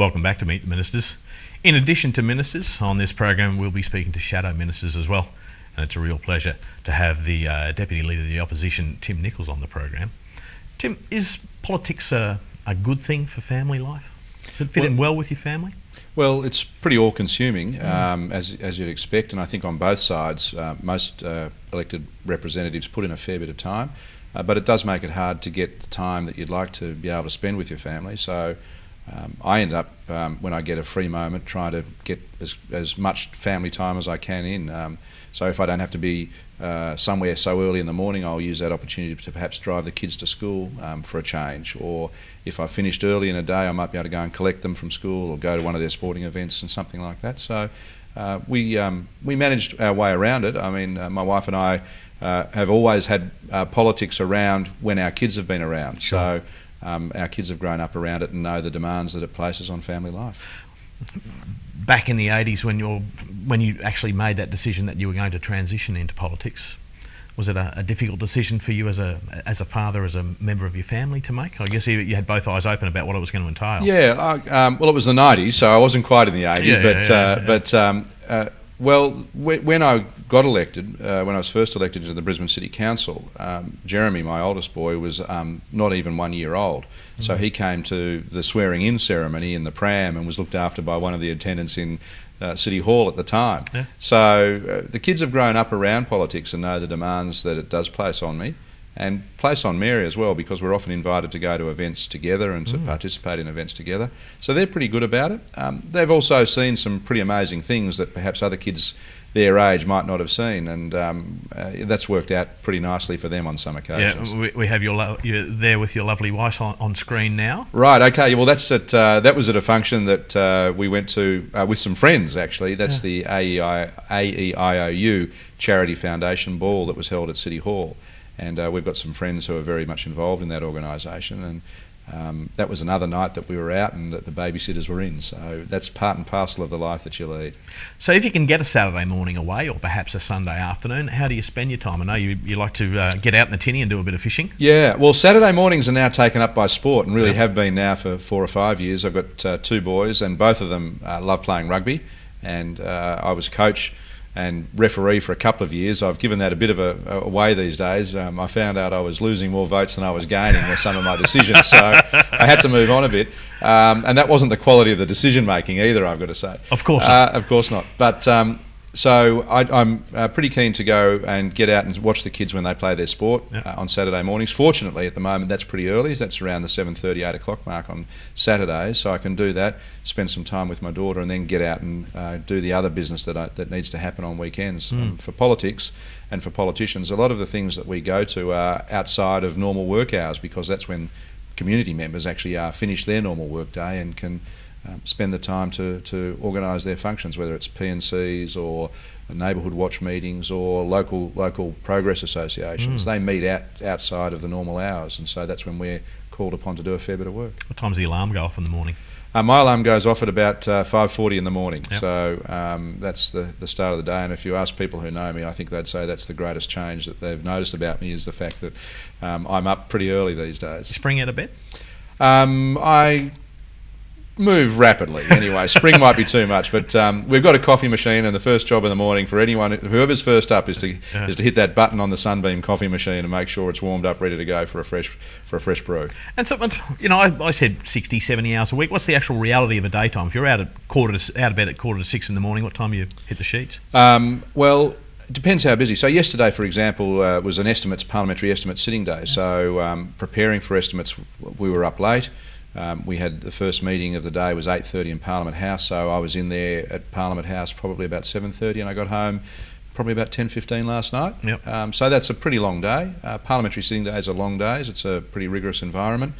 Welcome back to Meet the Ministers. In addition to ministers, on this program we'll be speaking to shadow ministers as well. And it's a real pleasure to have the Deputy Leader of the Opposition, Tim Nicholls, on the program. Tim, is politics a good thing for family life? Does it fit in well with your family? Well, it's pretty all-consuming, as you'd expect, and I think on both sides most elected representatives put in a fair bit of time, but it does make it hard to get the time that you'd like to be able to spend with your family. So I end up, when I get a free moment, trying to get as much family time as I can in. So if I don't have to be somewhere so early in the morning, I'll use that opportunity to perhaps drive the kids to school for a change. Or if I finished early in a day, I might be able to go and collect them from school or go to one of their sporting events and something like that. So we managed our way around it. I mean, my wife and I have always had politics around when our kids have been around. Sure. So our kids have grown up around it and know the demands that it places on family life. Back in the 80s, when you actually made that decision that you were going to transition into politics, was it a difficult decision for you as a father, as a member of your family to make? I guess you had both eyes open about what it was going to entail. Yeah, well, it was the 90s, so I wasn't quite in the 80s, well, when I got elected, when I was first elected to the Brisbane City Council, Jeremy, my oldest boy, was not even 1 year old. So he came to the swearing-in ceremony in the pram and was looked after by one of the attendants in City Hall at the time. Yeah. So the kids have grown up around politics and know the demands that it does place on me, and place on Mary as well, because we're often invited to go to events together and to participate in events together. So they're pretty good about it. They've also seen some pretty amazing things that perhaps other kids their age might not have seen, and that's worked out pretty nicely for them on some occasions. Yeah, we have you're there with your lovely wife on screen now. Right, okay, well that's that was at a function that we went to with some friends actually. That's the AEIOU Charity Foundation Ball that was held at City Hall. And we've got some friends who are very much involved in that organisation, and that was another night that we were out and that the babysitters were in. So that's part and parcel of the life that you lead. So if you can get a Saturday morning away, or perhaps a Sunday afternoon, how do you spend your time? I know you like to get out in the tinny and do a bit of fishing. Yeah, well, Saturday mornings are now taken up by sport, and really have been now for 4 or 5 years. I've got 2 boys, and both of them love playing rugby, and I was coach and referee for a couple of years. I've given that a bit of a way these days. I found out I was losing more votes than I was gaining with some of my decisions, so I had to move on a bit. And that wasn't the quality of the decision making either, I've got to say. Of course not. Of course not. But so I'm pretty keen to go and get out and watch the kids when they play their sport on Saturday mornings. Fortunately, at the moment, that's pretty early. That's around the 7:30, 8 o'clock mark on Saturdays, so I can do that, spend some time with my daughter, and then get out and do the other business that needs to happen on weekends. For politics and for politicians, a lot of the things that we go to are outside of normal work hours, because that's when community members actually are finished their normal work day and can spend the time to organise their functions, whether it's PNCs or neighbourhood watch meetings or local progress associations. They meet outside of the normal hours, and so that's when we're called upon to do a fair bit of work. What time's the alarm go off in the morning? My alarm goes off at about 5:40 in the morning, Yep. So that's the start of the day. And if you ask people who know me, I think they'd say that's the greatest change that they've noticed about me, is the fact that I'm up pretty early these days. You spring out of bed? I move rapidly anyway. Spring might be too much, but we've got a coffee machine, and the first job in the morning for anyone, whoever's first up, is to hit that button on the Sunbeam coffee machine and make sure it's warmed up, ready to go for a fresh brew. And so, I said 60, 70 hours a week. What's the actual reality of a daytime? If you're out of bed at 5:45 in the morning, what time do you hit the sheets? Well, it depends how busy. So yesterday, for example, was an parliamentary estimates sitting day. So preparing for estimates, we were up late. We had the first meeting of the day was 8:30 in Parliament House, so I was in there at Parliament House probably about 7:30, and I got home probably about 10:15 last night. Yep. So that's a pretty long day. Parliamentary sitting days are long days. It's a pretty rigorous environment.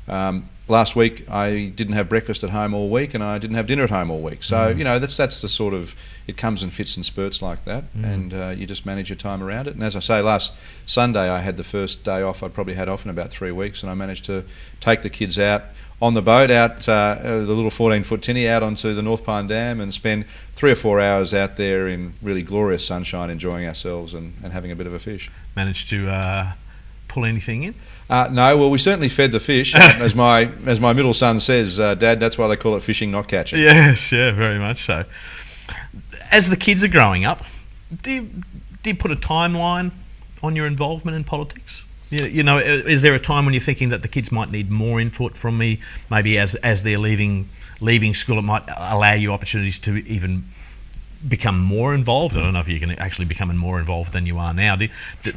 Last week I didn't have breakfast at home all week, and I didn't have dinner at home all week. So that's the sort of, it comes and fits in spurts like that, and you just manage your time around it. And as I say, last Sunday I had the first day off I'd probably had off in about 3 weeks, and I managed to take the kids out on the boat, the little 14-foot tinny, out onto the North Pine Dam, and spend 3 or 4 hours out there in really glorious sunshine, enjoying ourselves and having a bit of a fish. Managed to pull anything in? No, well, we certainly fed the fish, as my middle son says, Dad, that's why they call it fishing, not catching. Yes, yeah, very much so. As the kids are growing up, do you put a timeline on your involvement in politics? You know, is there a time when you're thinking that the kids might need more input from me? Maybe as they're leaving school, it might allow you opportunities to even become more involved. I don't know if you can actually become more involved than you are now.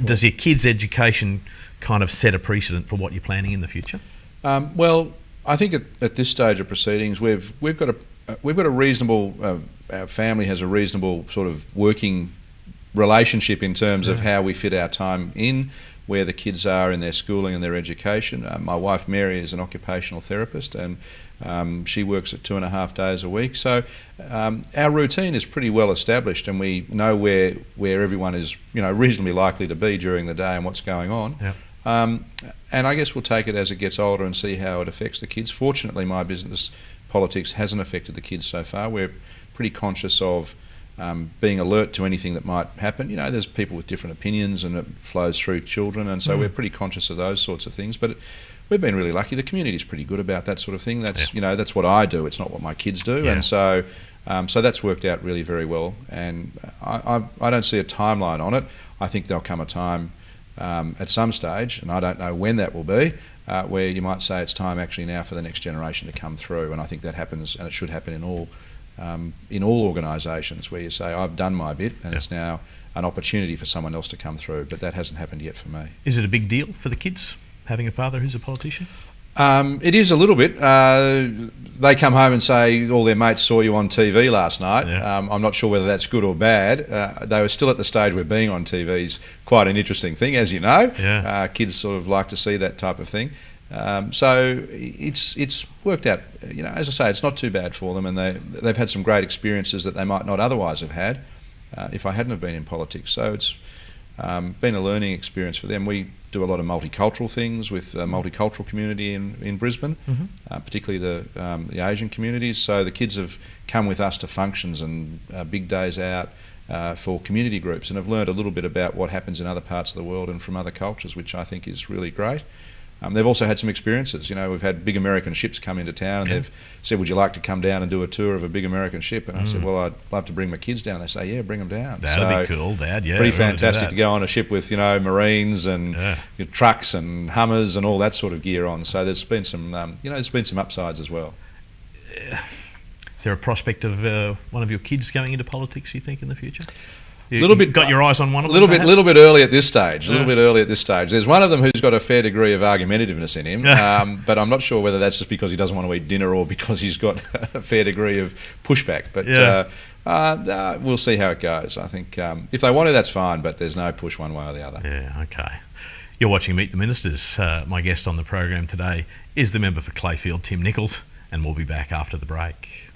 Does your kids' education kind of set a precedent for what you're planning in the future? Well, I think at this stage of proceedings, we've got a reasonable. Our family has a reasonable sort of working relationship in terms of how we fit our time in, where the kids are in their schooling and their education. My wife Mary is an occupational therapist, and she works at 2.5 days a week. So our routine is pretty well established, and we know where everyone is, reasonably likely to be during the day and what's going on. Yep. And I guess we'll take it as it gets older and see how it affects the kids. Fortunately, my business politics hasn't affected the kids so far. We're pretty conscious of being alert to anything that might happen. There's people with different opinions, and it flows through children, and so we're pretty conscious of those sorts of things. But we've been really lucky. The community's pretty good about that sort of thing. That's that's what I do. It's not what my kids do, and so that's worked out really very well. And I don't see a timeline on it. I think there'll come a time at some stage, and I don't know when that will be, where you might say it's time actually now for the next generation to come through. And I think that happens, and it should happen in all organisations, where you say, I've done my bit, and it's now an opportunity for someone else to come through. But that hasn't happened yet for me. Is it a big deal for the kids, having a father who's a politician? It is a little bit. They come home and say all their mates saw you on TV last night. I'm not sure whether that's good or bad. They were still at the stage where being on TV is quite an interesting thing, as you know. Kids sort of like to see that type of thing. So it's worked out. As I say, it's not too bad for them, and they've had some great experiences that they might not otherwise have had if I hadn't have been in politics. So it's been a learning experience for them. We do a lot of multicultural things with the multicultural community in Brisbane, particularly the Asian communities. So the kids have come with us to functions and big days out for community groups, and have learned a little bit about what happens in other parts of the world and from other cultures, which I think is really great. They've also had some experiences. We've had big American ships come into town, and they've said, would you like to come down and do a tour of a big American ship? And I said, well, I'd love to bring my kids down. They say, yeah, bring them down. That'd be cool, Dad. Yeah, pretty fantastic to go on a ship with, Marines and trucks and Hummers and all that sort of gear on. So there's been some, there's been some upsides as well. Is there a prospect of one of your kids going into politics, you think, in the future? Got your eyes on one of them? A little bit early at this stage. There's one of them who's got a fair degree of argumentativeness in him, but I'm not sure whether that's just because he doesn't want to eat dinner or because he's got a fair degree of pushback. But we'll see how it goes. I think if they want to, that's fine, but there's no push one way or the other. Yeah, okay. You're watching Meet the Ministers. My guest on the program today is the member for Clayfield, Tim Nicholls, and we'll be back after the break.